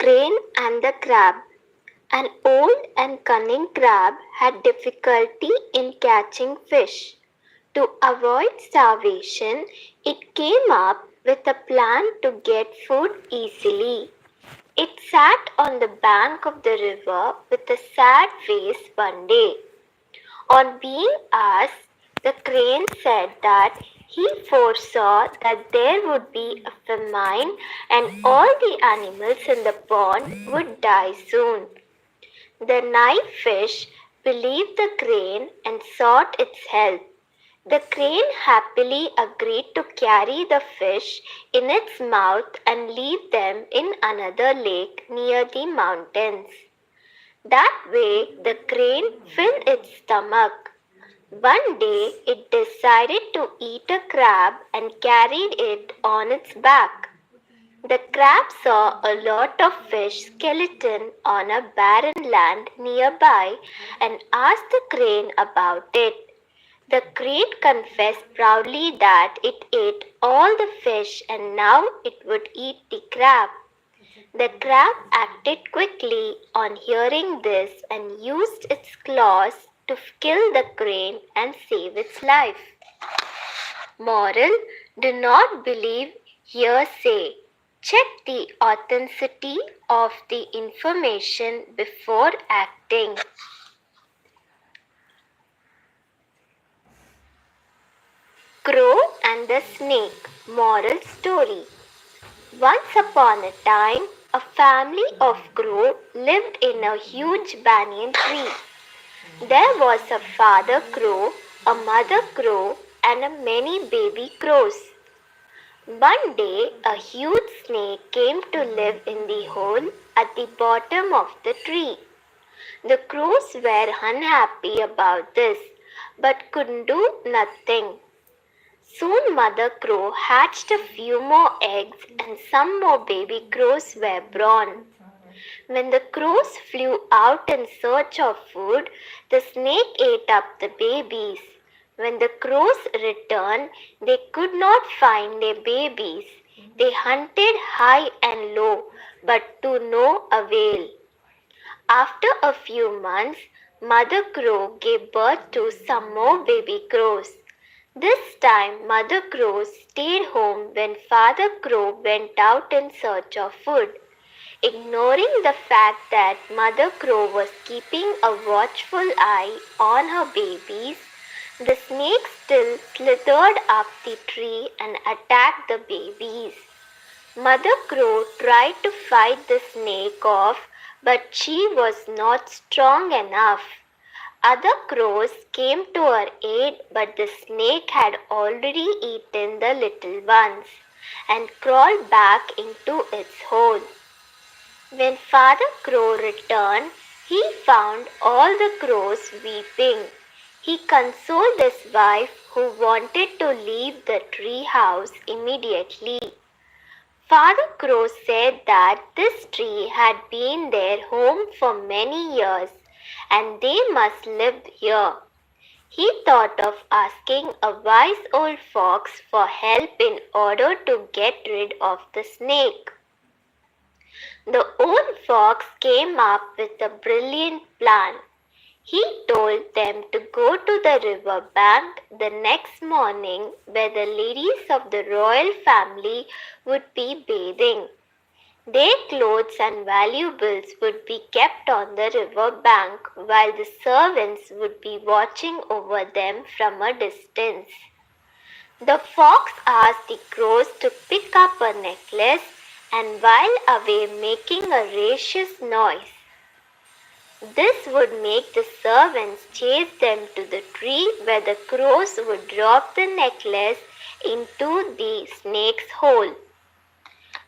Crane and the Crab. An old and cunning crab had difficulty in catching fish. To avoid starvation, it came up with a plan to get food easily. It sat on the bank of the river with a sad face one day. On being asked, the crane said that he foresaw that there would be a famine and all the animals in the pond would die soon. The knife fish believed the crane and sought its help. The crane happily agreed to carry the fish in its mouth and leave them in another lake near the mountains. That way, the crane filled its stomach. One day, it decided to eat a crab and carried it on its back. The crab saw a lot of fish skeleton on a barren land nearby and asked the crane about it. The crane confessed proudly that it ate all the fish and now it would eat the crab. The crab acted quickly on hearing this and used its claws to kill the crane and save its life. Moral: do not believe hearsay. Check the authenticity of the information before acting. Crow and the Snake. Moral story. Once upon a time, a family of crows lived in a huge banyan tree. There was a father crow, a mother crow, and many baby crows. One day, a huge snake came to live in the hole at the bottom of the tree. The crows were unhappy about this, but could do nothing. Soon Mother Crow hatched a few more eggs and some more baby crows were born. When the crows flew out in search of food, the snake ate up the babies. When the crows returned, they could not find their babies. They hunted high and low, but to no avail. After a few months, Mother Crow gave birth to some more baby crows. This time, Mother Crow stayed home when Father Crow went out in search of food. Ignoring the fact that Mother Crow was keeping a watchful eye on her babies, the snake still slithered up the tree and attacked the babies. Mother Crow tried to fight the snake off, but she was not strong enough. Other crows came to her aid, but the snake had already eaten the little ones and crawled back into its hole. When Father Crow returned, he found all the crows weeping. He consoled his wife who wanted to leave the tree house immediately. Father Crow said that this tree had been their home for many years and they must live here. He thought of asking a wise old fox for help in order to get rid of the snake. The old fox came up with a brilliant plan. He told them to go to the river bank the next morning where the ladies of the royal family would be bathing. Their clothes and valuables would be kept on the river bank while the servants would be watching over them from a distance. The fox asked the crows to pick up a necklace and while away making a raucous noise. This would make the servants chase them to the tree where the crows would drop the necklace into the snake's hole.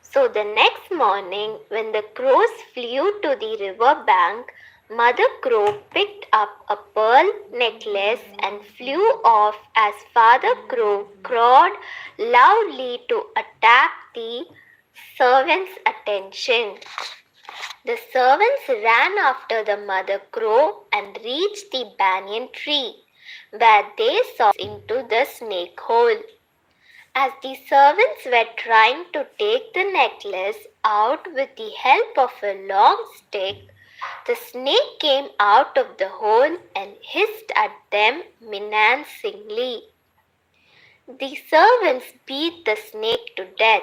So the next morning, when the crows flew to the river bank, Mother Crow picked up a pearl necklace and flew off as Father Crow crowed loudly to attract the servants' attention. The servants ran after the Mother Crow and reached the banyan tree, where they saw into the snake hole. As the servants were trying to take the necklace out with the help of a long stick, the snake came out of the hole and hissed at them menacingly. The servants beat the snake to death,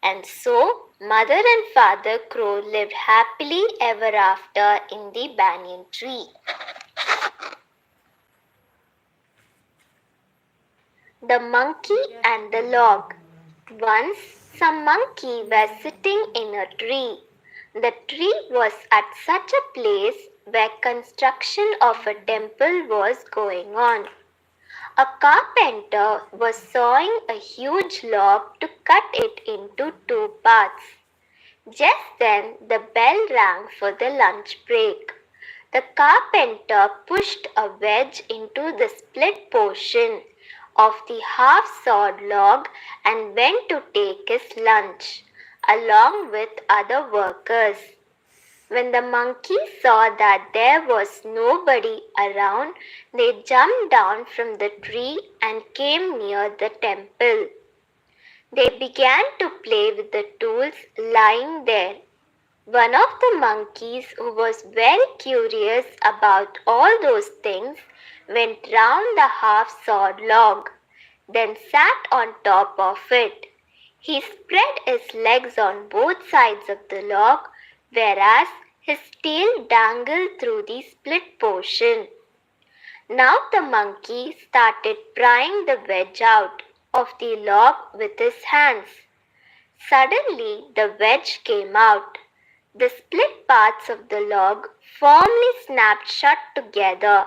and so Mother and Father Crow lived happily ever after in the banyan tree. The Monkey and the Log. Once some monkey were sitting in a tree. The tree was at such a place where construction of a temple was going on. A carpenter was sawing a huge log to cut it into two parts. Just then the bell rang for the lunch break. The carpenter pushed a wedge into the split portion of the half-sawed log and went to take his lunch, along with other workers. When the monkeys saw that there was nobody around, they jumped down from the tree and came near the temple. They began to play with the tools lying there. One of the monkeys, who was very curious about all those things, went round the half-sawed log, then sat on top of it. He spread his legs on both sides of the log, whereas his tail dangled through the split portion. Now the monkey started prying the wedge out of the log with his hands. Suddenly the wedge came out. The split parts of the log firmly snapped shut together,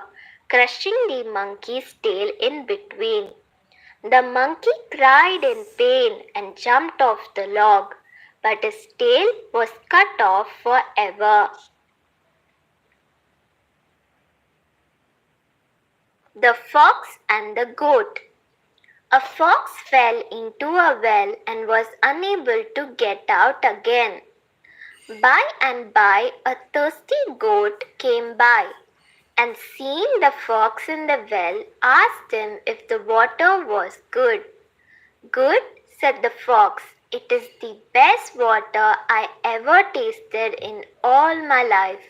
crushing the monkey's tail in between. The monkey cried in pain and jumped off the log, but his tail was cut off forever. The Fox and the Goat. A fox fell into a well and was unable to get out again. By and by a thirsty goat came by, and seeing the fox in the well, asked him if the water was good. "Good," said the fox. "It is the best water I ever tasted in all my life.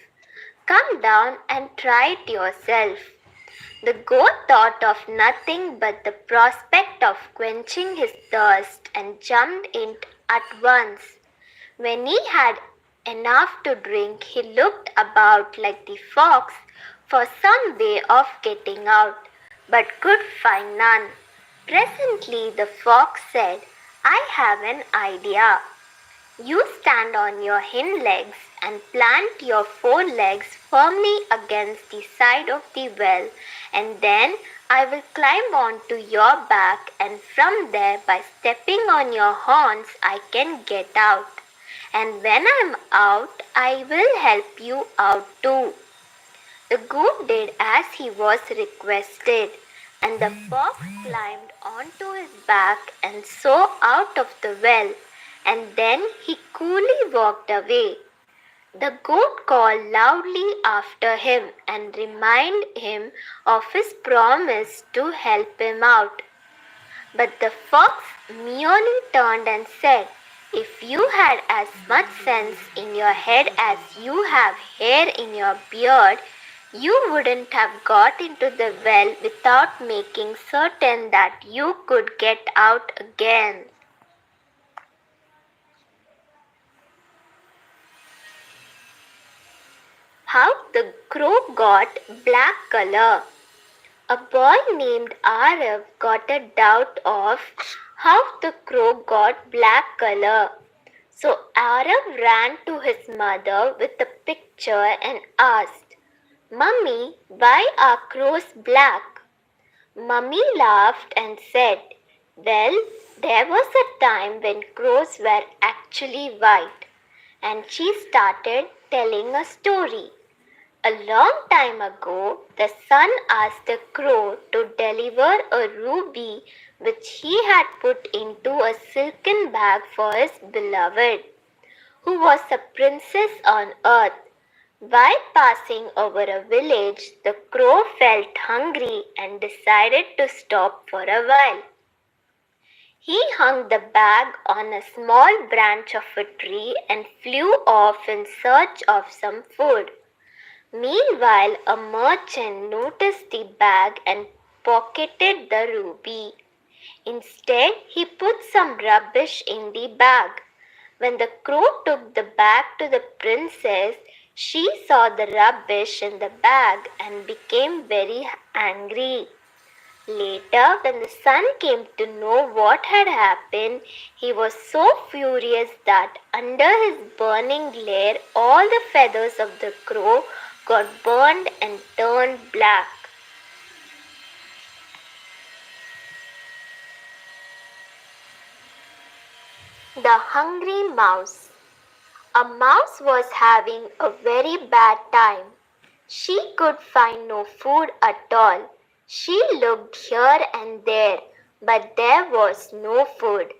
Come down and try it yourself." The goat thought of nothing but the prospect of quenching his thirst and jumped in at once. When he had enough to drink, he looked about like the fox for some way of getting out, but could find none. Presently the fox said, "I have an idea. You stand on your hind legs and plant your forelegs firmly against the side of the well, and then I will climb onto your back, and from there, by stepping on your horns, I can get out. And when I'm out, I will help you out too." The goat did as he was requested, and the fox climbed onto his back and so out of the well, and then he coolly walked away. The goat called loudly after him and reminded him of his promise to help him out. But the fox merely turned and said, "If you had as much sense in your head as you have hair in your beard, you wouldn't have got into the well without making certain that you could get out again." How the crow got black color. A boy named Arav got a doubt of how the crow got black color. So Arav ran to his mother with a picture and asked, "Mummy, why are crows black?" Mummy laughed and said, "Well, there was a time when crows were actually white." And she started telling a story. A long time ago, the sun asked the crow to deliver a ruby which he had put into a silken bag for his beloved, who was a princess on earth. While passing over a village, the crow felt hungry and decided to stop for a while. He hung the bag on a small branch of a tree and flew off in search of some food. Meanwhile, a merchant noticed the bag and pocketed the ruby. Instead, he put some rubbish in the bag. When the crow took the bag to the princess, she saw the rubbish in the bag and became very angry. Later, when the son came to know what had happened, he was so furious that under his burning glare, all the feathers of the crow got burned and turned black. The Hungry Mouse. A mouse was having a very bad time. She could find no food at all. She looked here and there, but there was no food,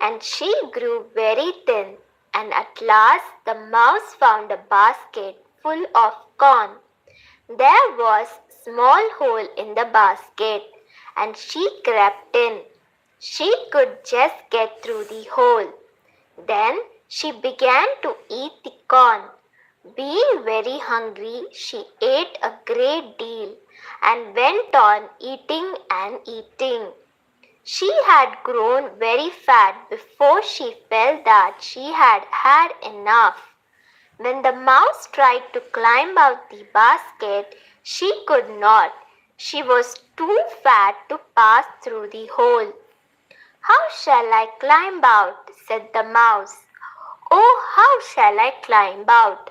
and she grew very thin. And at last the mouse found a basket full of corn. There was a small hole in the basket, and she crept in. She could just get through the hole. Then she began to eat the corn. Being very hungry, she ate a great deal and went on eating and eating. She had grown very fat before she felt that she had had enough. When the mouse tried to climb out the basket, she could not. She was too fat to pass through the hole. "How shall I climb out?" said the mouse. "Oh, how shall I climb out?"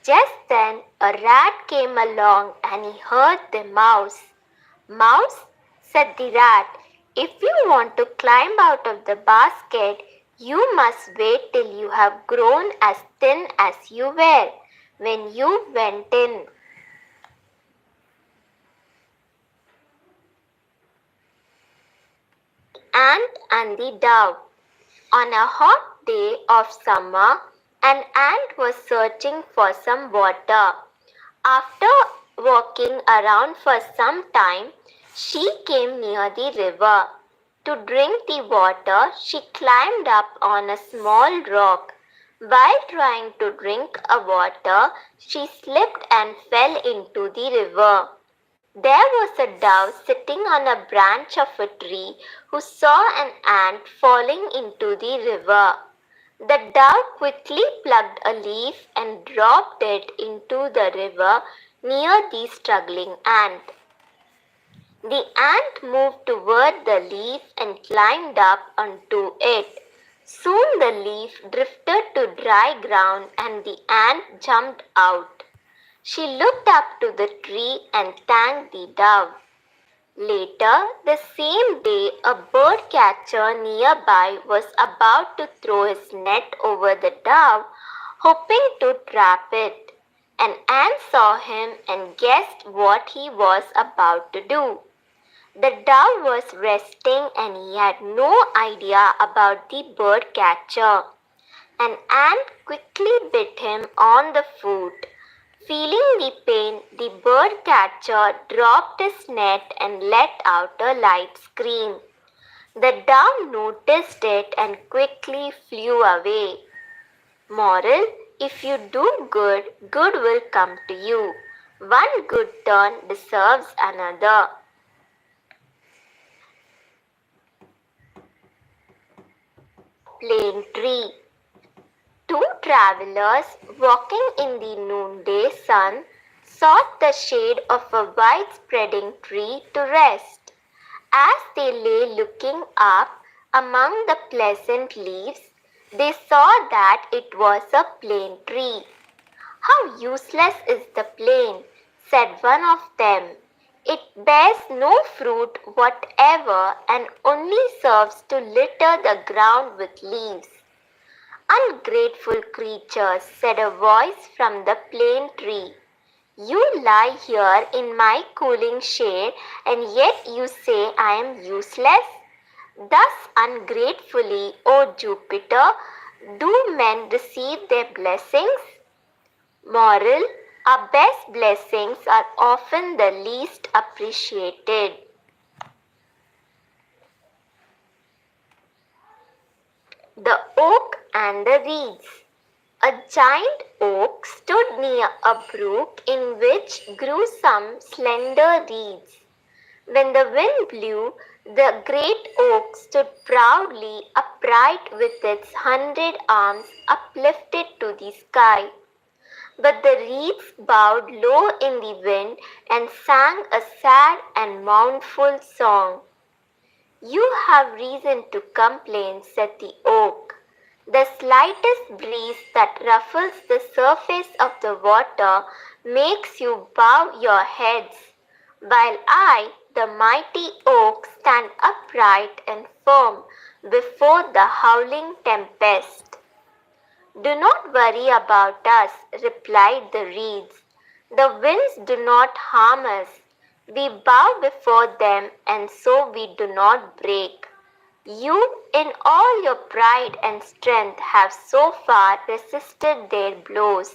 Just then a rat came along and he heard the mouse. "Mouse," said the rat, "if you want to climb out of the basket, you must wait till you have grown as thin as you were when you went in." Ant and the Dove. On a hot day of summer, an ant was searching for some water. After walking around for some time, she came near the river. To drink the water, she climbed up on a small rock. While trying to drink a water, she slipped and fell into the river. There was a dove sitting on a branch of a tree who saw an ant falling into the river. The dove quickly plucked a leaf and dropped it into the river near the struggling ant. The ant moved toward the leaf and climbed up onto it. Soon the leaf drifted to dry ground and the ant jumped out. She looked up to the tree and thanked the dove. Later, the same day, a bird catcher nearby was about to throw his net over the dove, hoping to trap it. An ant saw him and guessed what he was about to do. The dove was resting and he had no idea about the bird catcher. An ant quickly bit him on the foot. Feeling the pain, the bird catcher dropped his net and let out a light scream. The dove noticed it and quickly flew away. Moral: if you do good, good will come to you. One good turn deserves another. Plane tree. Two travelers walking in the noonday sun sought the shade of a wide-spreading tree to rest. As they lay looking up among the pleasant leaves, they saw that it was a plane tree. "How useless is the plane," said one of them. "It bears no fruit whatever and only serves to litter the ground with leaves." "Ungrateful creatures," said a voice from the plane tree. "You lie here in my cooling shade and yet you say I am useless? Thus ungratefully, O Jupiter, do men receive their blessings?" Moral: our best blessings are often the least appreciated. The Oak and the Reeds. A giant oak stood near a brook in which grew some slender reeds. When the wind blew, the great oak stood proudly upright with its 100 arms uplifted to the sky. But the reeds bowed low in the wind and sang a sad and mournful song. You have reason to complain, said the oak. The slightest breeze that ruffles the surface of the water makes you bow your heads, while I, the mighty oak, stand upright and firm before the howling tempest. Do not worry about us, replied the reeds. The winds do not harm us. We bow before them, and so we do not break. You, in all your pride and strength, have so far resisted their blows.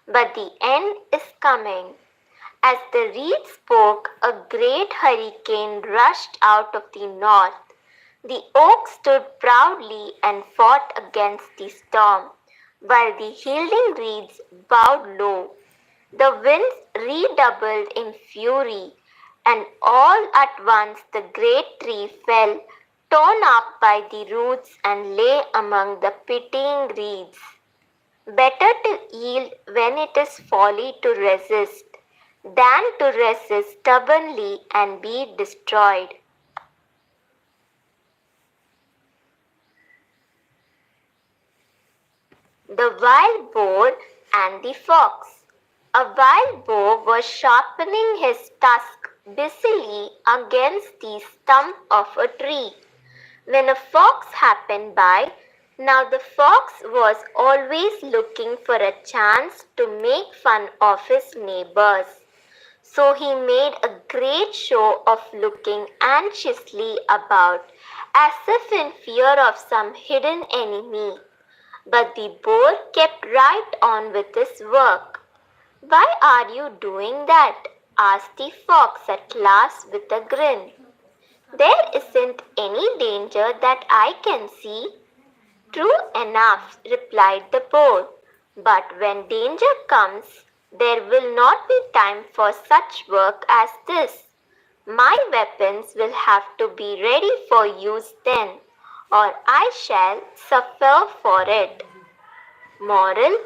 But the end is coming. As the reeds spoke, a great hurricane rushed out of the north. The oak stood proudly and fought against the storm, while the yielding reeds bowed low. The winds redoubled in fury, and all at once the great tree fell, torn up by the roots, and lay among the pitying reeds. Better to yield when it is folly to resist, than to resist stubbornly and be destroyed. The Wild Boar and the Fox. A wild boar was sharpening his tusk busily against the stump of a tree when a fox happened by. Now the fox was always looking for a chance to make fun of his neighbors. So he made a great show of looking anxiously about, as if in fear of some hidden enemy. But the boar kept right on with his work. Why are you doing that? Asked the fox at last with a grin. There isn't any danger that I can see. True enough, replied the boar. But when danger comes, there will not be time for such work as this. My weapons will have to be ready for use then, or I shall suffer for it. Moral: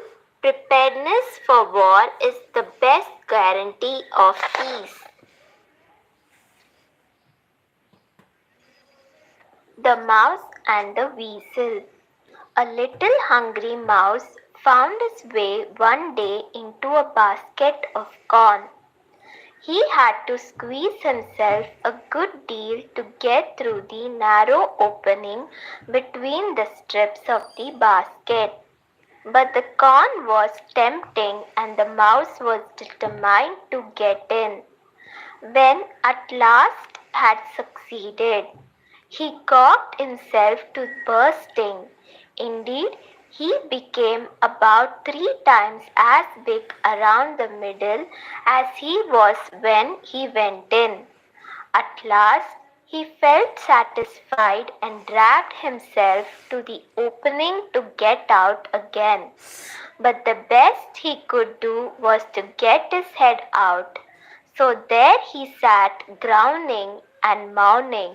preparedness for war is the best guarantee of peace. The Mouse and the Weasel. A little hungry mouse found his way one day into a basket of corn. He had to squeeze himself a good deal to get through the narrow opening between the strips of the basket. But the corn was tempting and the mouse was determined to get in. When at last had succeeded, he gawked himself to bursting. Indeed, he became about 3 times as big around the middle as he was when he went in. At last, he felt satisfied and dragged himself to the opening to get out again. But the best he could do was to get his head out. So there he sat groaning and moaning,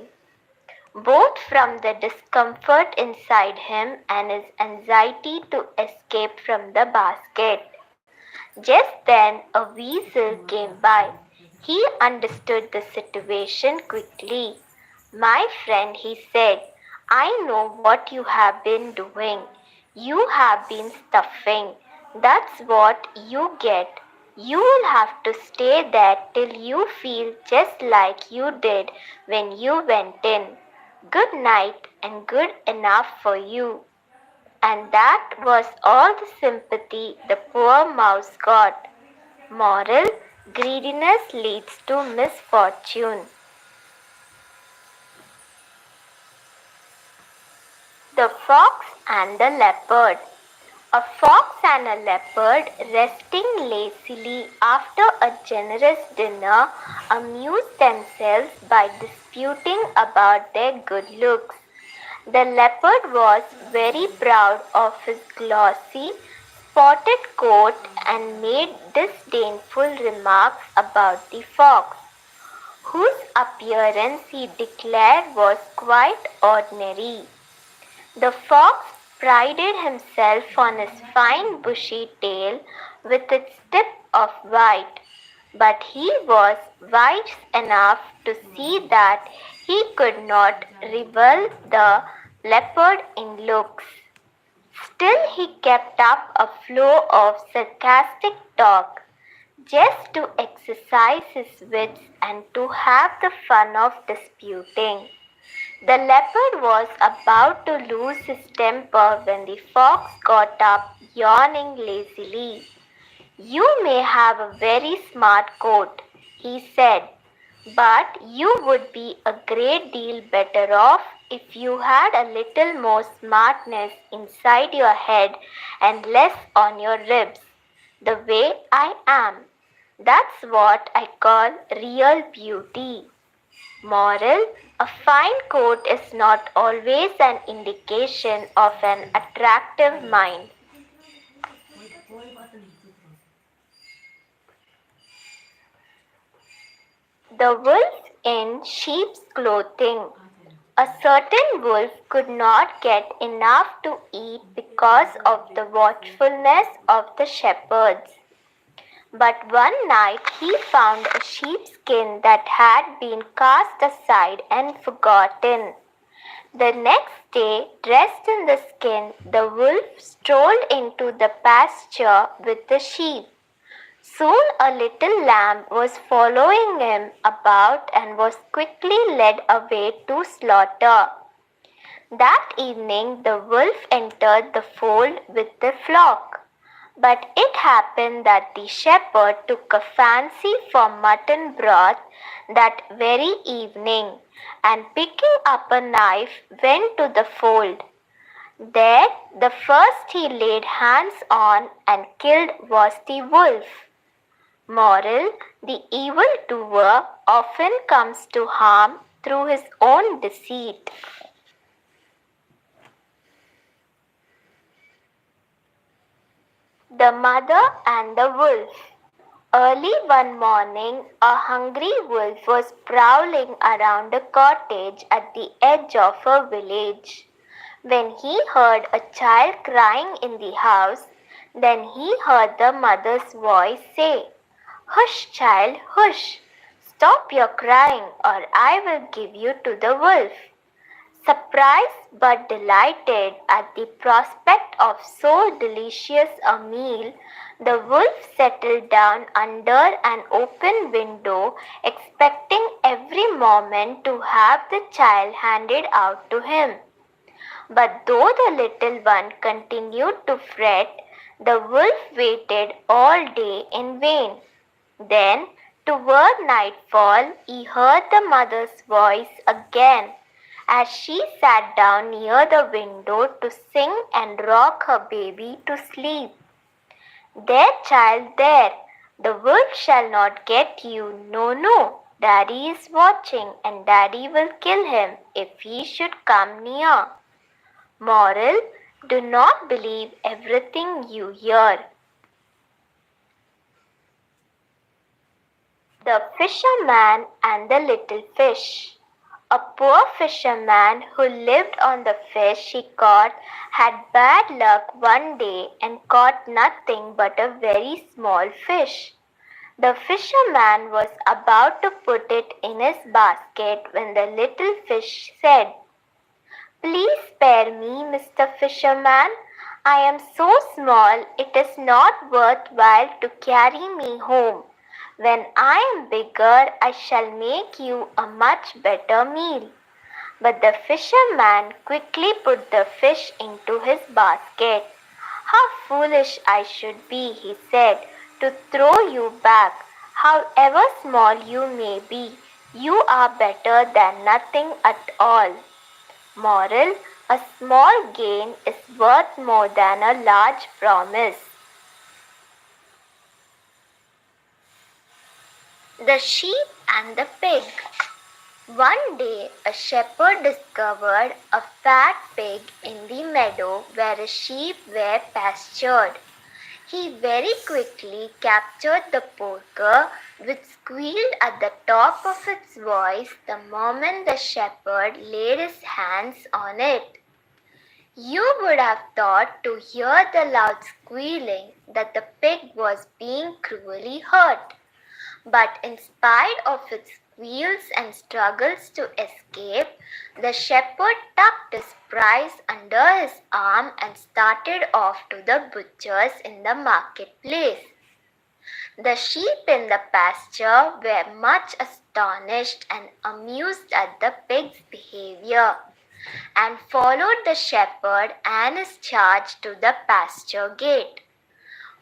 both from the discomfort inside him and his anxiety to escape from the basket. Just then a weasel came by. He understood the situation quickly. My friend, he said, I know what you have been doing. You have been stuffing. That's what you get. You will have to stay there till you feel just like you did when you went in. Good night and good enough for you. And that was all the sympathy the poor mouse got. Moral: greediness leads to misfortune. The Fox and the Leopard. A fox and a leopard, resting lazily after a generous dinner, amused themselves by disputing about their good looks. The leopard was very proud of his glossy, spotted coat and made disdainful remarks about the fox, whose appearance he declared was quite ordinary. The fox prided himself on his fine bushy tail with its tip of white, but he was wise enough to see that he could not rival the leopard in looks. Still he kept up a flow of sarcastic talk, just to exercise his wits and to have the fun of disputing. The leopard was about to lose his temper when the fox got up, yawning lazily. "You may have a very smart coat," he said, "but you would be a great deal better off if you had a little more smartness inside your head and less on your ribs, the way I am. That's what I call real beauty." Moral: a fine coat is not always an indication of an attractive mind. The wolf in sheep's clothing. A certain wolf could not get enough to eat because of the watchfulness of the shepherds. But one night he found a sheepskin that had been cast aside and forgotten. The next day, dressed in the skin, the wolf strolled into the pasture with the sheep. Soon a little lamb was following him about and was quickly led away to slaughter. That evening the wolf entered the fold with the flock. But it happened that the shepherd took a fancy for mutton broth that very evening, and picking up a knife went to the fold. There the first he laid hands on and killed was the wolf. Moral: the evildoer often comes to harm through his own deceit. The Mother and the Wolf. Early one morning, a hungry wolf was prowling around a cottage at the edge of a village. When he heard a child crying in the house, then he heard the mother's voice say, "Hush, child, hush! Stop your crying, or I will give you to the wolf." Surprised but delighted at the prospect of so delicious a meal, the wolf settled down under an open window, expecting every moment to have the child handed out to him. But though the little one continued to fret, the wolf waited all day in vain. Then, toward nightfall, he heard the mother's voice again, as she sat down near the window to sing and rock her baby to sleep. "There, child, there! The wolf shall not get you. No, no! Daddy is watching, and Daddy will kill him if he should come near." Moral: do not believe everything you hear. The Fisherman and the Little Fish. A poor fisherman who lived on the fish he caught had bad luck one day and caught nothing but a very small fish. The fisherman was about to put it in his basket when the little fish said, "Please spare me, Mr. Fisherman. I am so small it is not worth while to carry me home. When I am bigger, I shall make you a much better meal." But the fisherman quickly put the fish into his basket. "How foolish I should be," he said, "to throw you back. However small you may be, you are better than nothing at all." Moral: a small gain is worth more than a large promise. The Sheep and the Pig. One day, a shepherd discovered a fat pig in the meadow where his sheep were pastured. He very quickly captured the porker, which squealed at the top of its voice the moment the shepherd laid his hands on it. You would have thought to hear the loud squealing that the pig was being cruelly hurt. But in spite of its squeals and struggles to escape, the shepherd tucked his prize under his arm and started off to the butcher's in the marketplace. The sheep in the pasture were much astonished and amused at the pig's behavior, and followed the shepherd and his charge to the pasture gate.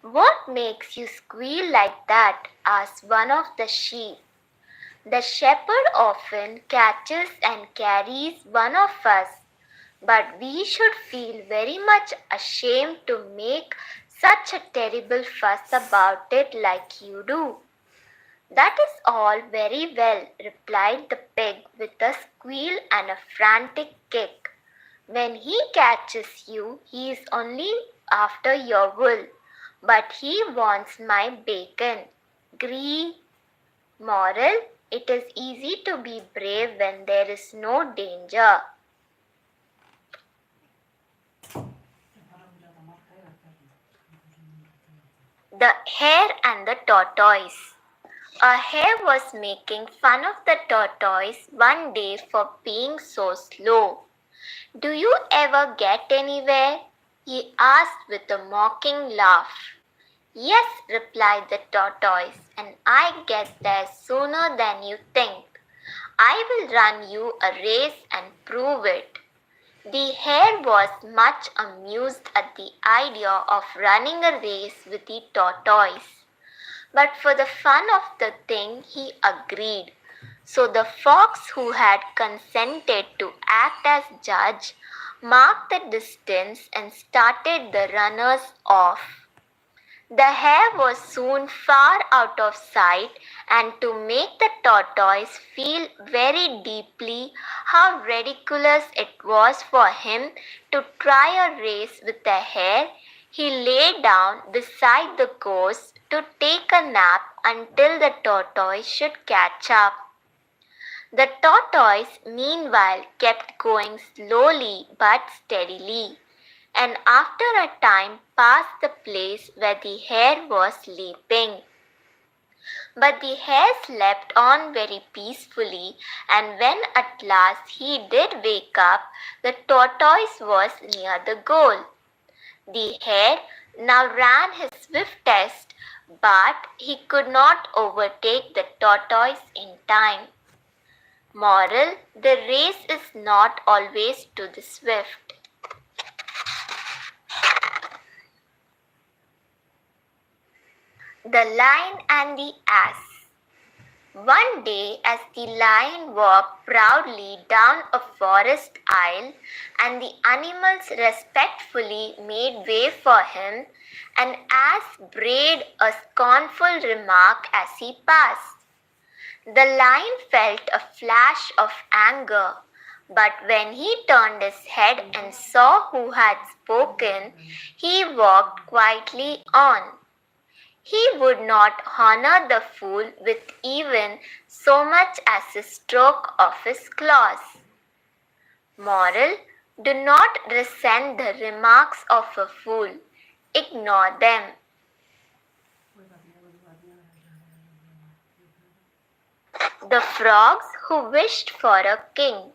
"What makes you squeal like that?" asked one of the sheep. "The shepherd often catches and carries one of us, but we should feel very much ashamed to make such a terrible fuss about it like you do." "That is all very well," replied the pig with a squeal and a frantic kick. "When he catches you, he is only after your wool, but he wants my bacon. Gree." Moral: it is easy to be brave when there is no danger. The Hare and the Tortoise. A hare was making fun of the tortoise one day for being so slow. "Do you ever get anywhere?" he asked with a mocking laugh. "Yes," replied the tortoise, "and I get there sooner than you think. I will run you a race and prove it." The hare was much amused at the idea of running a race with the tortoise, but for the fun of the thing he agreed. So the fox, who had consented to act as judge, marked the distance and started the runners off. The hare was soon far out of sight, and to make the tortoise feel very deeply how ridiculous it was for him to try a race with the hare, he lay down beside the course to take a nap until the tortoise should catch up. The tortoise meanwhile kept going slowly but steadily, and after a time passed the place where the hare was sleeping. But the hare slept on very peacefully, and when at last he did wake up, the tortoise was near the goal. The hare now ran his swiftest, but he could not overtake the tortoise in time. Moral: the race is not always to the swift. The Lion and the Ass. One day, as the lion walked proudly down a forest aisle and the animals respectfully made way for him, an ass brayed a scornful remark as he passed. The lion felt a flash of anger, but when he turned his head and saw who had spoken, he walked quietly on. He would not honor the fool with even so much as a stroke of his claws. Moral: do not resent the remarks of a fool. Ignore them. The Frogs Who Wished for a King.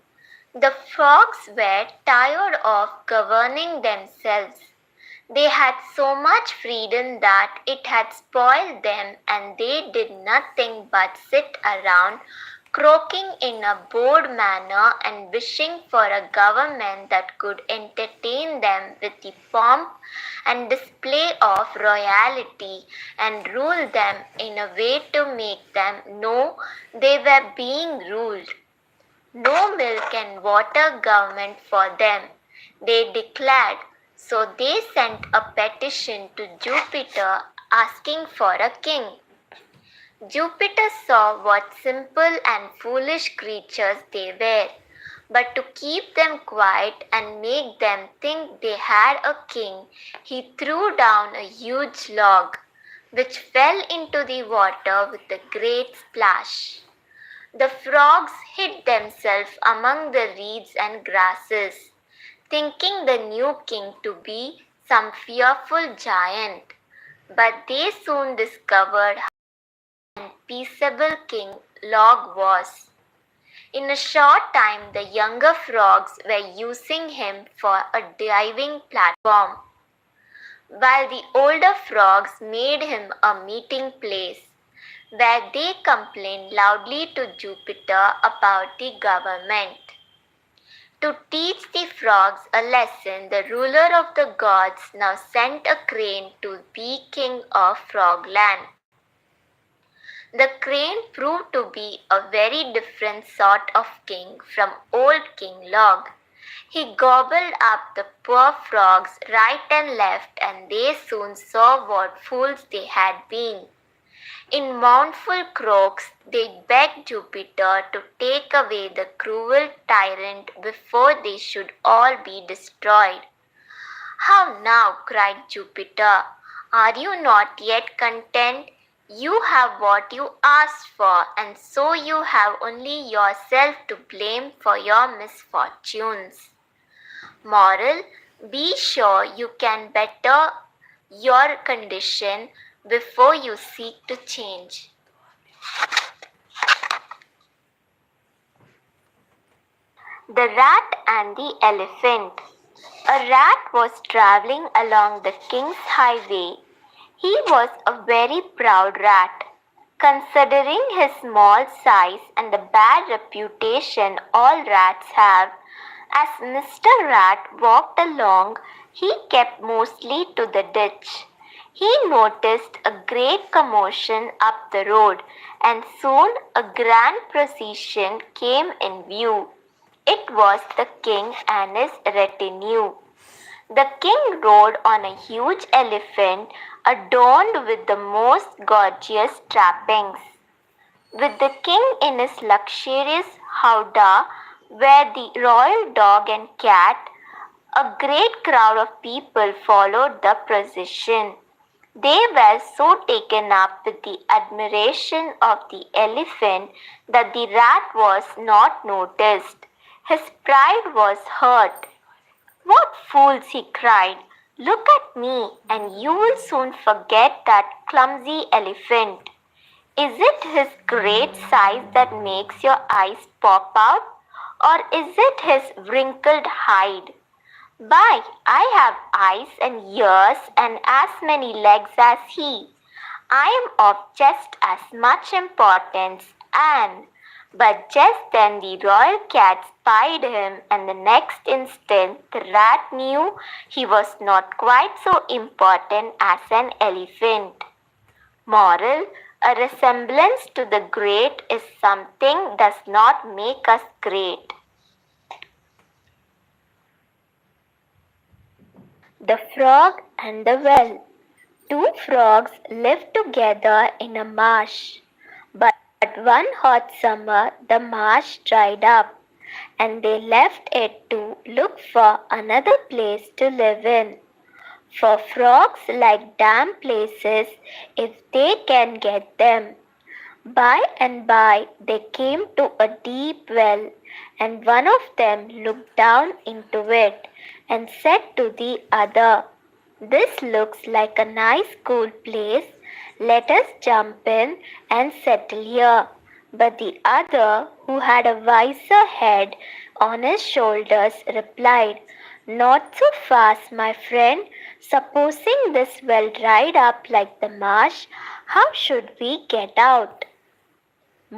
The frogs were tired of governing themselves. They had so much freedom that it had spoiled them, and they did nothing but sit around, croaking in a bored manner and wishing for a government that could entertain them with the pomp and display of royalty and rule them in a way to make them know they were being ruled. No milk and water government for them, they declared. So they sent a petition to Jupiter asking for a king. Jupiter saw what simple and foolish creatures they were, but to keep them quiet and make them think they had a king, he threw down a huge log, which fell into the water with a great splash. The frogs hid themselves among the reeds and grasses, thinking the new king to be some fearful giant. But they soon discovered how peaceable King Log was. In a short time, the younger frogs were using him for a diving platform, while the older frogs made him a meeting place where they complained loudly to Jupiter about the government. To teach the frogs a lesson, the ruler of the gods now sent a crane to be king of Frogland. The crane proved to be a very different sort of king from old King Log. He gobbled up the poor frogs right and left, and they soon saw what fools they had been. In mournful croaks, they begged Jupiter to take away the cruel tyrant before they should all be destroyed. "How now?" cried Jupiter. "Are you not yet content? You have what you asked for, and so you have only yourself to blame for your misfortunes." Moral: be sure you can better your condition before you seek to change. The Rat and the Elephant. A rat was traveling along the king's highway. He was a very proud rat. Considering his small size and the bad reputation all rats have, as Mr. Rat walked along, he kept mostly to the ditch. He noticed a great commotion up the road, and soon a grand procession came in view. It was the king and his retinue. The king rode on a huge elephant adorned with the most gorgeous trappings. With the king in his luxurious howdah were the royal dog and cat. A great crowd of people followed the procession. They were so taken up with the admiration of the elephant that the rat was not noticed. His pride was hurt. "What fools!" he cried. "Look at me, and you will soon forget that clumsy elephant. Is it his great size that makes your eyes pop out, or is it his wrinkled hide? Why, I have eyes and ears and as many legs as he. I am of just as much importance, and—" But just then the royal cat spied him, and the next instant the rat knew he was not quite so important as an elephant. Moral: a resemblance to the great is something does not make us great. The Frog and the Well. Two frogs lived together in a marsh. But one hot summer the marsh dried up, and they left it to look for another place to live in. For frogs like damp places if they can get them. By and by they came to a deep well, and one of them looked down into it and said to the other, "This looks like a nice cool place. Let us jump in and settle here." But the other, who had a wiser head on his shoulders, replied, "Not so fast, my friend. Supposing this well dried up like the marsh, how should we get out?"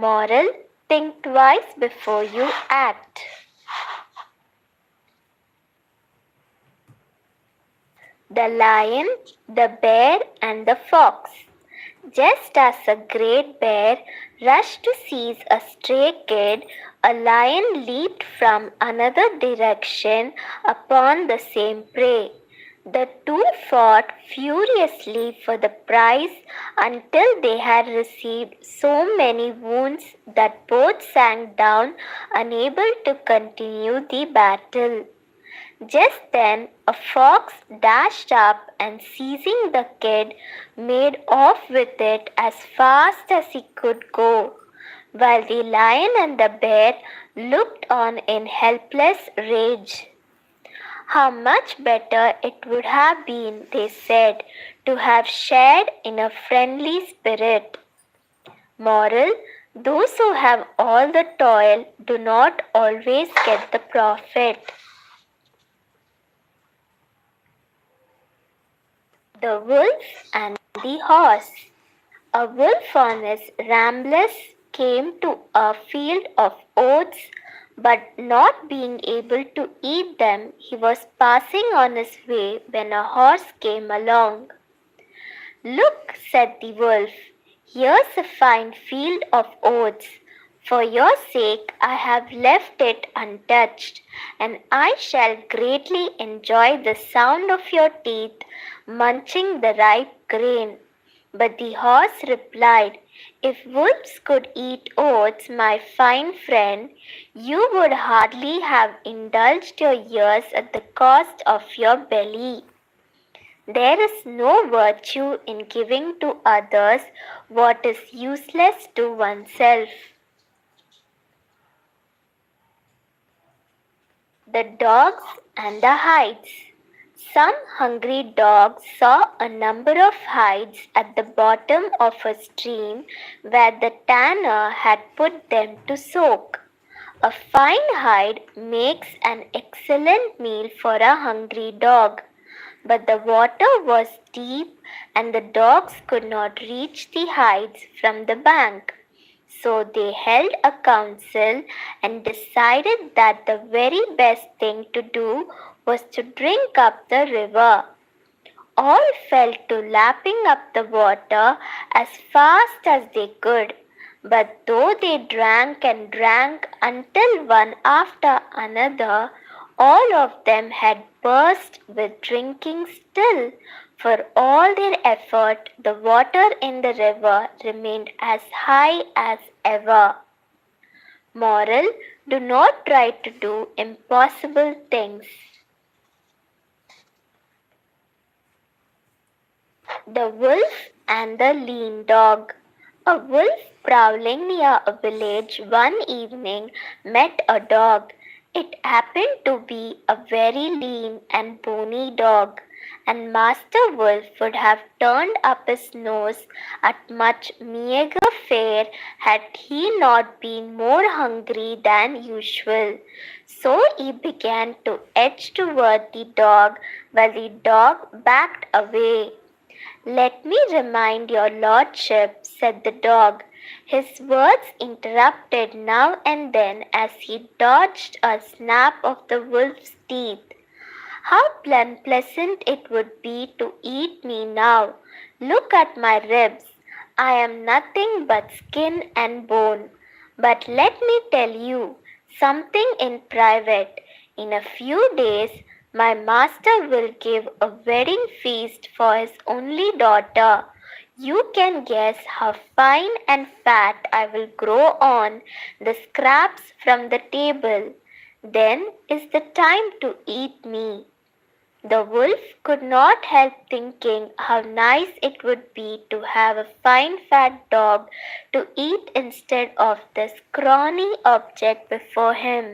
Moral: think twice before you act. The Lion, the Bear, and the Fox. Just as a great bear rushed to seize a stray kid, a lion leaped from another direction upon the same prey. The two fought furiously for the prize until they had received so many wounds that both sank down, unable to continue the battle. Just then a fox dashed up and seizing the kid, made off with it as fast as he could go, while the lion and the bear looked on in helpless rage. How much better it would have been, they said, to have shared in a friendly spirit. Moral: those who have all the toil do not always get the profit. The Wolf and the Horse. A wolf on his rambles came to a field of oats, but not being able to eat them, he was passing on his way when a horse came along. "Look," said the wolf, "here's a fine field of oats. For your sake I have left it untouched, and I shall greatly enjoy the sound of your teeth munching the ripe grain." But the horse replied, "If wolves could eat oats, my fine friend, you would hardly have indulged your ears at the cost of your belly. There is no virtue in giving to others what is useless to oneself." The dogs and the hides. Some hungry dogs saw a number of hides at the bottom of a stream where the tanner had put them to soak. A fine hide makes an excellent meal for a hungry dog, but the water was deep and the dogs could not reach the hides from the bank. So they held a council and decided that the very best thing to do was to drink up the river. All fell to lapping up the water as fast as they could. But though they drank and drank until one after another, all of them had burst with drinking still. For all their effort, the water in the river remained as high as ever. Moral: do not try to do impossible things. The Wolf and the Lean Dog. A wolf prowling near a village one evening met a dog. It happened to be a very lean and bony dog, and Master Wolf would have turned up his nose at much meagre fare had he not been more hungry than usual. So he began to edge toward the dog, while the dog backed away. "Let me remind your lordship," said the dog, his words interrupted now and then as he dodged a snap of the wolf's teeth, "how unpleasant it would be to eat me now. Look at my ribs. I am nothing but skin and bone. But let me tell you something in private. In a few days my master will give a wedding feast for his only daughter. You can guess how fine and fat I will grow on the scraps from the table. Then is the time to eat me." The wolf could not help thinking how nice it would be to have a fine fat dog to eat instead of the scrawny object before him.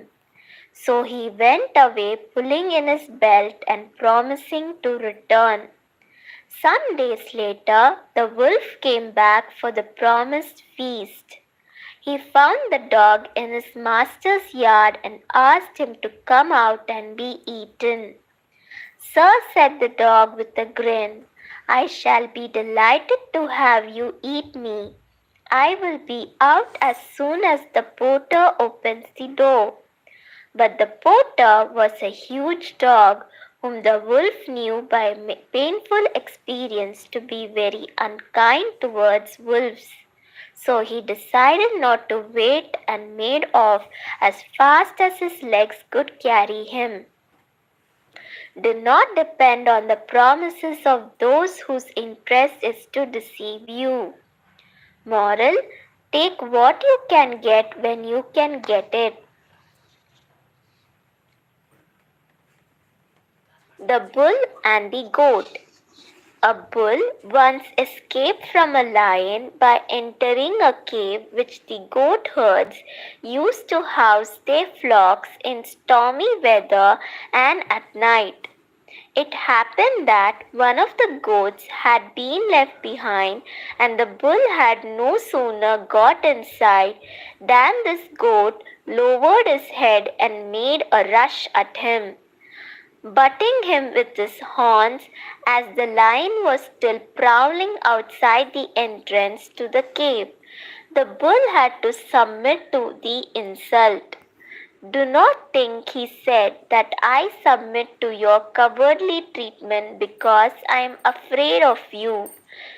So he went away pulling in his belt and promising to return. Some days later, the wolf came back for the promised feast. He found the dog in his master's yard and asked him to come out and be eaten. "Sir," said the dog with a grin, "I shall be delighted to have you eat me. I will be out as soon as the porter opens the door." But the porter was a huge dog whom the wolf knew by painful experience to be very unkind towards wolves. So he decided not to wait and made off as fast as his legs could carry him. Do not depend on the promises of those whose interest is to deceive you. Moral: take what you can get when you can get it. The Bull and the Goat. A bull once escaped from a lion by entering a cave which the goat herds used to house their flocks in stormy weather and at night. It happened that one of the goats had been left behind, and the bull had no sooner got inside than this goat lowered his head and made a rush at him, butting him with his horns as the lion was still prowling outside the entrance to the cave. The bull had to submit to the insult. Do not think, he said, that I submit to your cowardly treatment because I am afraid of you.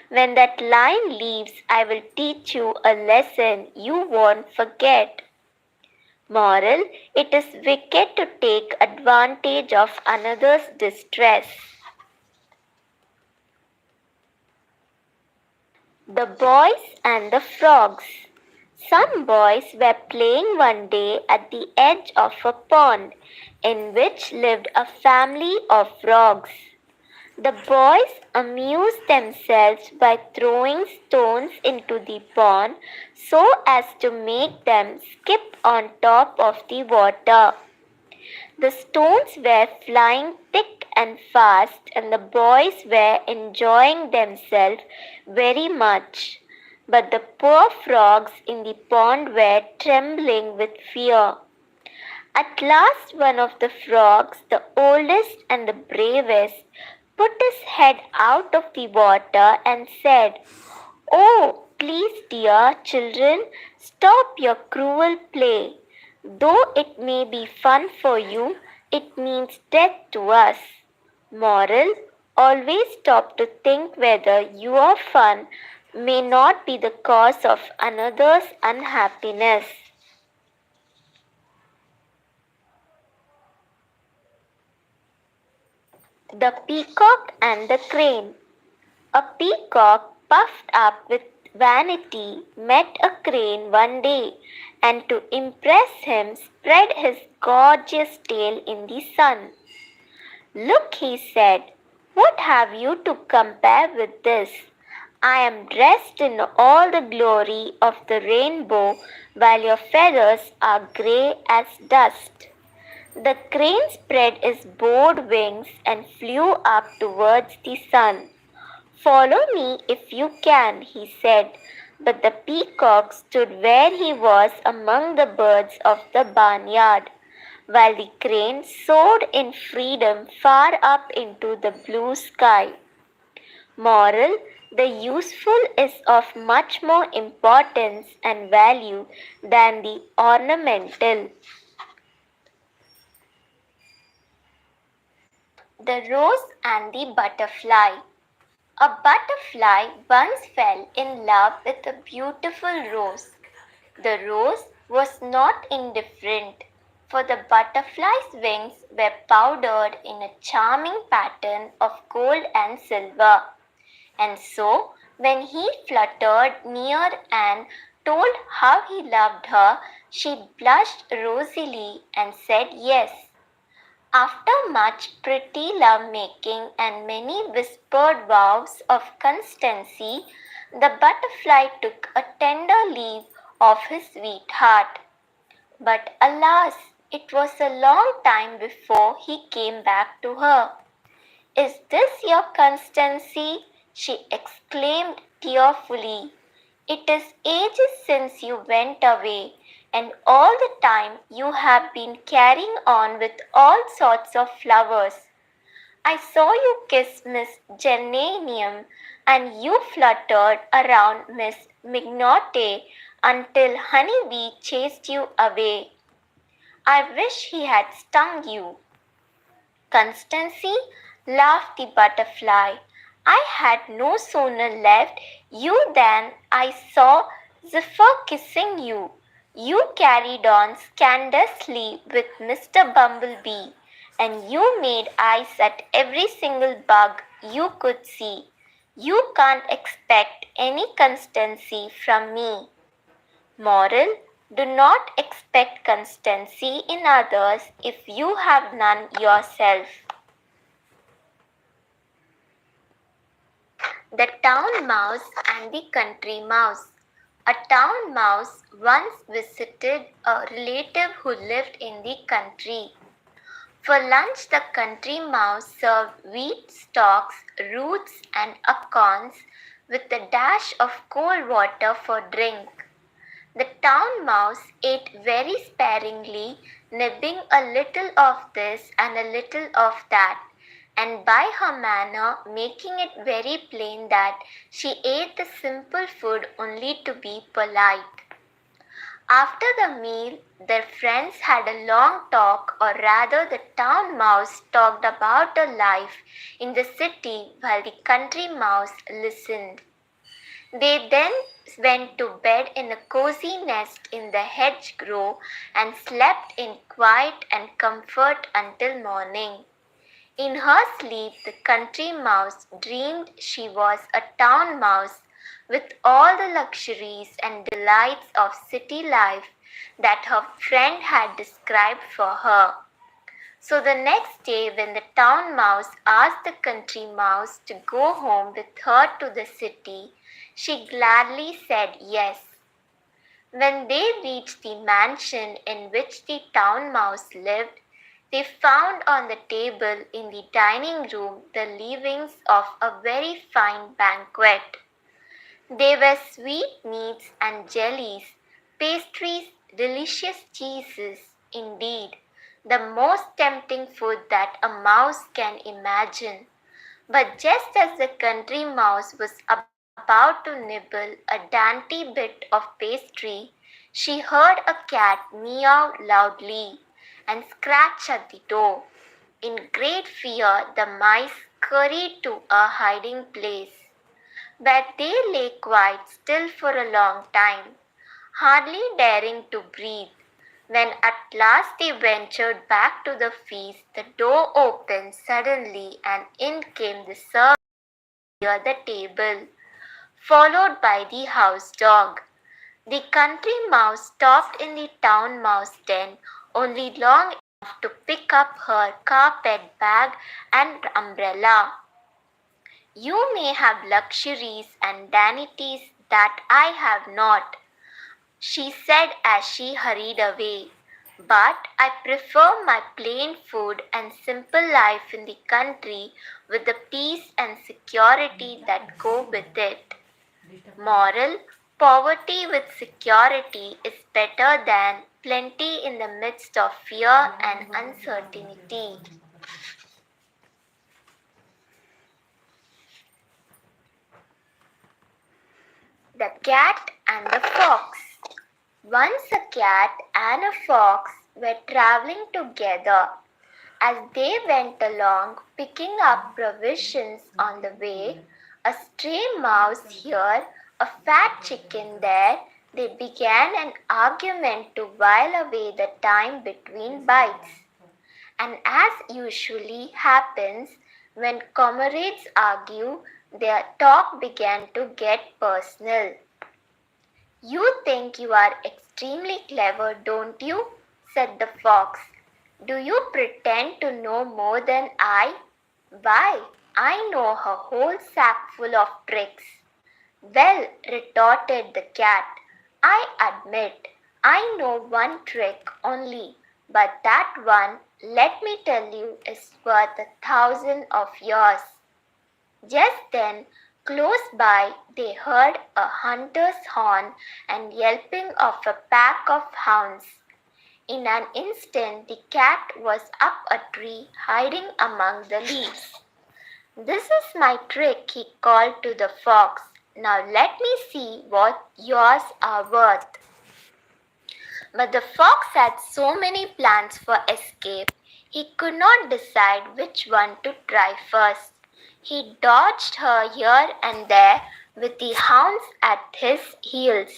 When that lion leaves, I will teach you a lesson you won't forget. Moral: it is wicked to take advantage of another's distress. The Boys and the Frogs. Some boys were playing one day at the edge of a pond in which lived a family of frogs. The boys amused themselves by throwing stones into the pond so as to make them skip on top of the water. The stones were flying thick and fast, and the boys were enjoying themselves very much. But the poor frogs in the pond were trembling with fear. At last one of the frogs, the oldest and the bravest, put his head out of the water and said, "Oh, please, dear children, stop your cruel play. Though it may be fun for you, it means death to us." Moral: always stop to think whether your fun may not be the cause of another's unhappiness. The Peacock and the Crane. A peacock, puffed up with vanity, met a crane one day, and to impress him spread his gorgeous tail in the sun. "Look," he said, "what have you to compare with this? I am dressed in all the glory of the rainbow, while your feathers are grey as dust." The crane spread his broad wings and flew up towards the sun. "Follow me if you can," he said, but the peacock stood where he was among the birds of the barnyard, while the crane soared in freedom far up into the blue sky. Moral: the useful is of much more importance and value than the ornamental. The Rose and the Butterfly. A butterfly once fell in love with a beautiful rose. The rose was not indifferent, for the butterfly's wings were powdered in a charming pattern of gold and silver. And so, when he fluttered near and told how he loved her, she blushed rosily and said yes. After much pretty love-making and many whispered vows of constancy, the butterfly took a tender leave of his sweetheart. But alas, it was a long time before he came back to her. "Is this your constancy?" she exclaimed tearfully. "It is ages since you went away, and all the time you have been carrying on with all sorts of flowers. I saw you kiss Miss Geranium, and you fluttered around Miss Mignotte until Honeybee chased you away. I wish he had stung you." "Constancy," laughed the butterfly, "I had no sooner left you than I saw Zephyr kissing you. You carried on scandalously with Mr. Bumblebee, and you made eyes at every single bug you could see. You can't expect any constancy from me. Moral: do not expect constancy in others if you have none yourself. The Town Mouse and the Country Mouse. A town mouse once visited a relative who lived in the country. For lunch, the country mouse served wheat stalks, roots, and acorns with a dash of cold water for drink. The town mouse ate very sparingly, nibbling a little of this and a little of that, and by her manner making it very plain that she ate the simple food only to be polite. After the meal, their friends had a long talk, or rather, the town mouse talked about her life in the city while the country mouse listened. They then went to bed in a cozy nest in the hedgerow and slept in quiet and comfort until morning. In her sleep, the country mouse dreamed she was a town mouse with all the luxuries and delights of city life that her friend had described for her. So the next day, when the town mouse asked the country mouse to go home with her to the city, she gladly said yes. When they reached the mansion in which the town mouse lived, they found on the table in the dining room the leavings of a very fine banquet. They were sweetmeats and jellies, pastries, delicious cheeses, indeed, the most tempting food that a mouse can imagine. But just as the country mouse was about to nibble a dainty bit of pastry, she heard a cat meow loudly and scratch at the door. In great fear, the mice scurried to a hiding place. But they lay quite still for a long time, hardly daring to breathe. When at last they ventured back to the feast, the door opened suddenly and in came the servant near the table, followed by the house dog. The country mouse stopped in the town mouse den only long enough to pick up her carpet bag and umbrella. You may have luxuries and dainties that I have not, she said as she hurried away. But I prefer my plain food and simple life in the country with the peace and security that go with it. Moral: poverty with security is better than plenty in the midst of fear and uncertainty. The Cat and the Fox. Once a cat and a fox were traveling together. As they went along, picking up provisions on the way, a stray mouse here, a fat chicken there, they began an argument to while away the time between bites. And as usually happens when comrades argue, their talk began to get personal. You think you are extremely clever, don't you? Said the fox. Do you pretend to know more than I? Why, I know a whole sackful of tricks. Well, retorted the cat, I admit I know one trick only, but that one, let me tell you, is worth 1,000 of yours. Just then, close by, they heard a hunter's horn and yelping of a pack of hounds. In an instant, the cat was up a tree, hiding among the leaves. This is my trick, he called to the fox. Now let me see what yours are worth. But the fox had so many plans for escape, he could not decide which one to try first. He dodged her here and there with the hounds at his heels.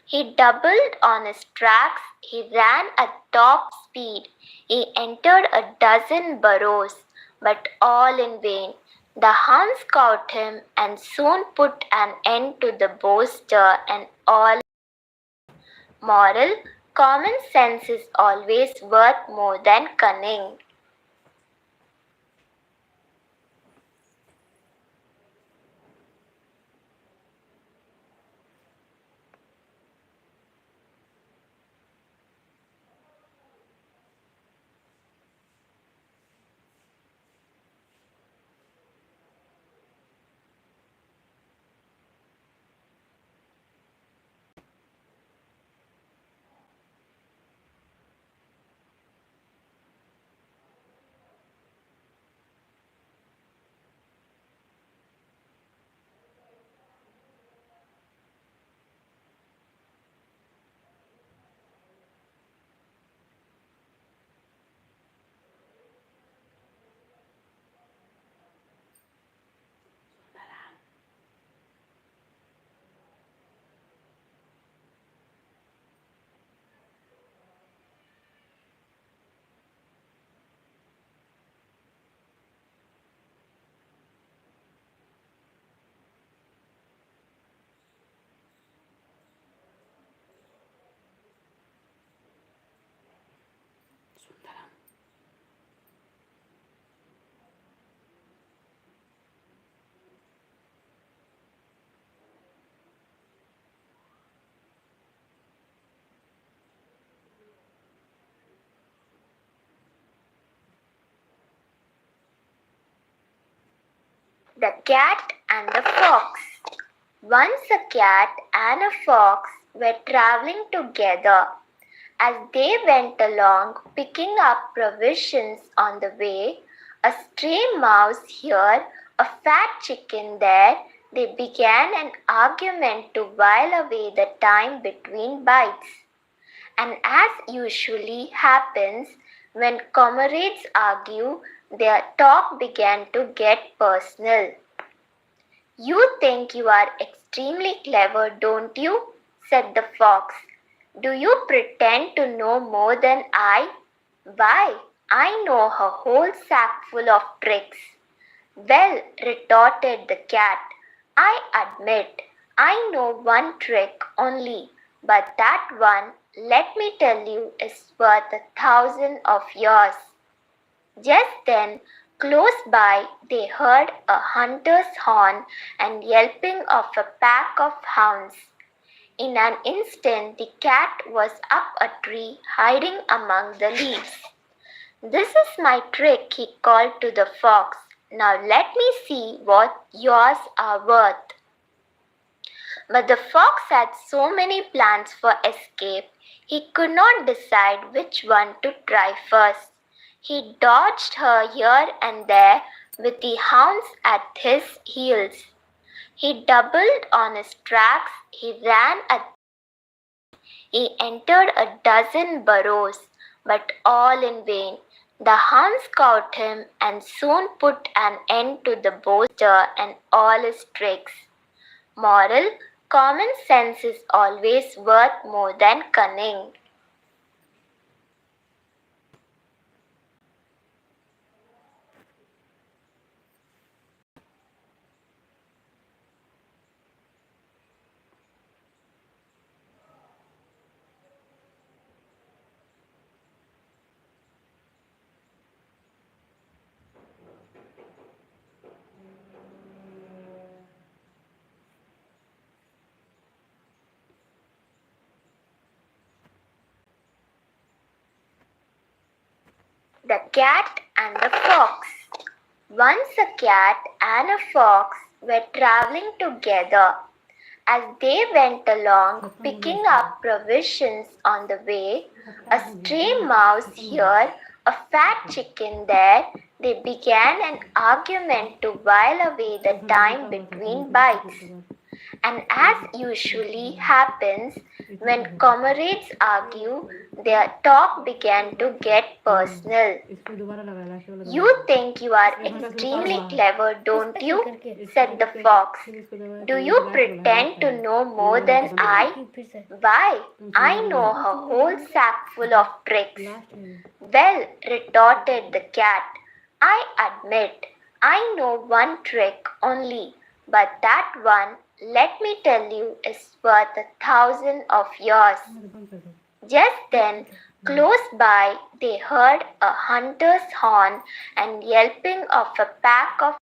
He doubled on his tracks, he ran at top speed. He entered a dozen burrows, but all in vain. The hounds caught him and soon put an end to the boaster and all. Moral: common sense is always worth more than cunning. The Cat and the Fox. Once a cat and a fox were traveling together. As they went along picking up provisions on the way, a stray mouse here, a fat chicken there, they began an argument to while away the time between bites. And as usually happens when comrades argue, their talk began to get personal. "You think you are extremely clever, don't you?" said the fox. "Do you pretend to know more than I? Why, I know a whole sackful of tricks." "Well," retorted the cat, "I admit I know one trick only, but that one, let me tell you, is worth 1,000 of yours." Just then, close by, they heard a hunter's horn and yelping of a pack of hounds. In an instant, the cat was up a tree, hiding among the leaves. "This is my trick," he called to the fox. "Now let me see what yours are worth." But the fox had so many plans for escape, he could not decide which one to try first. He dodged her here and there with the hounds at his heels. He doubled on his tracks, he ran at. He entered a dozen burrows, but all in vain. The hounds caught him and soon put an end to the boaster and all his tricks. Moral: common sense is always worth more than cunning. The Cat and the Fox. Once a cat and a fox were traveling together. As they went along picking up provisions on the way, a stray mouse here, a fat chicken there, they began an argument to while away the time between bites. And as usually happens when comrades argue, their talk began to get personal. You think you are extremely clever, don't you? Said the fox. Do you pretend to know more than I? Why, I know a whole sack full of tricks. Well, retorted the cat, I admit I know one trick only, but that one, let me tell you, is worth 1,000 of yours. Just then, close by, they heard a hunter's horn and yelping of a pack of